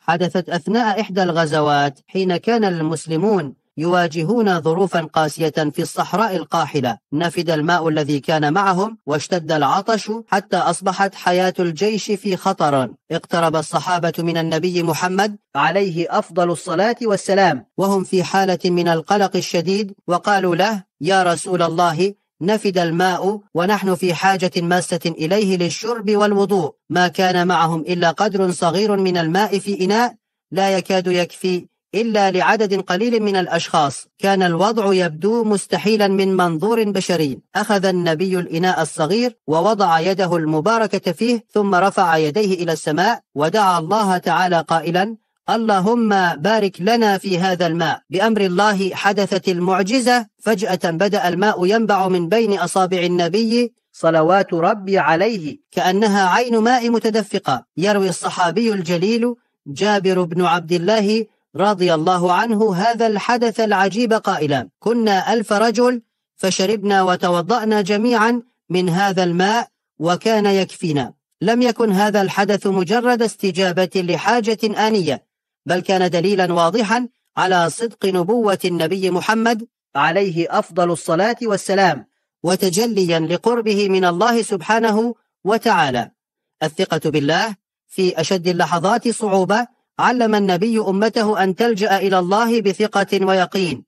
حدثت أثناء إحدى الغزوات حين كان المسلمون يواجهون ظروفا قاسية في الصحراء القاحلة. نفد الماء الذي كان معهم واشتد العطش حتى أصبحت حياة الجيش في خطر. اقترب الصحابة من النبي محمد عليه أفضل الصلاة والسلام وهم في حالة من القلق الشديد، وقالوا له: يا رسول الله، نفد الماء ونحن في حاجة ماسة إليه للشرب والوضوء. ما كان معهم إلا قدر صغير من الماء في إناء لا يكاد يكفي إلا لعدد قليل من الأشخاص. كان الوضع يبدو مستحيلا من منظور بشري. أخذ النبي الإناء الصغير ووضع يده المباركة فيه، ثم رفع يديه إلى السماء ودعا الله تعالى قائلا: اللهم بارك لنا في هذا الماء. بأمر الله حدثت المعجزة. فجأة بدأ الماء ينبع من بين أصابع النبي صلوات ربي عليه كأنها عين ماء متدفقة. يروي الصحابي الجليل جابر بن عبد الله رضي الله عنه هذا الحدث العجيب قائلا: كنا 1000 رجل فشربنا وتوضأنا جميعا من هذا الماء وكان يكفينا. لم يكن هذا الحدث مجرد استجابة لحاجة آنية، بل كان دليلا واضحا على صدق نبوة النبي محمد عليه أفضل الصلاة والسلام، وتجليا لقربه من الله سبحانه وتعالى. الثقة بالله في أشد اللحظات صعوبة علم النبي أمته أن تلجأ إلى الله بثقة ويقين،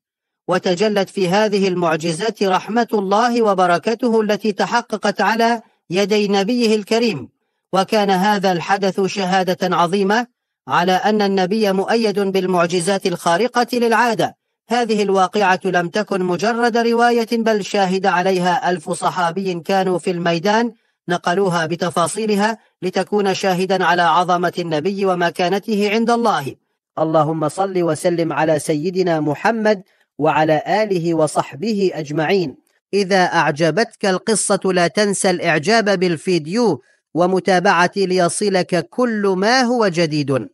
وتجلت في هذه المعجزات رحمة الله وبركته التي تحققت على يدي نبيه الكريم. وكان هذا الحدث شهادة عظيمة على أن النبي مؤيد بالمعجزات الخارقة للعادة. هذه الواقعة لم تكن مجرد رواية، بل شاهد عليها 1000 صحابي كانوا في الميدان، نقلوها بتفاصيلها لتكون شاهدا على عظمة النبي ومكانته عند الله. اللهم صل وسلم على سيدنا محمد وعلى آله وصحبه أجمعين. إذا أعجبتك القصة لا تنسى الإعجاب بالفيديو ومتابعتي ليصلك كل ما هو جديد.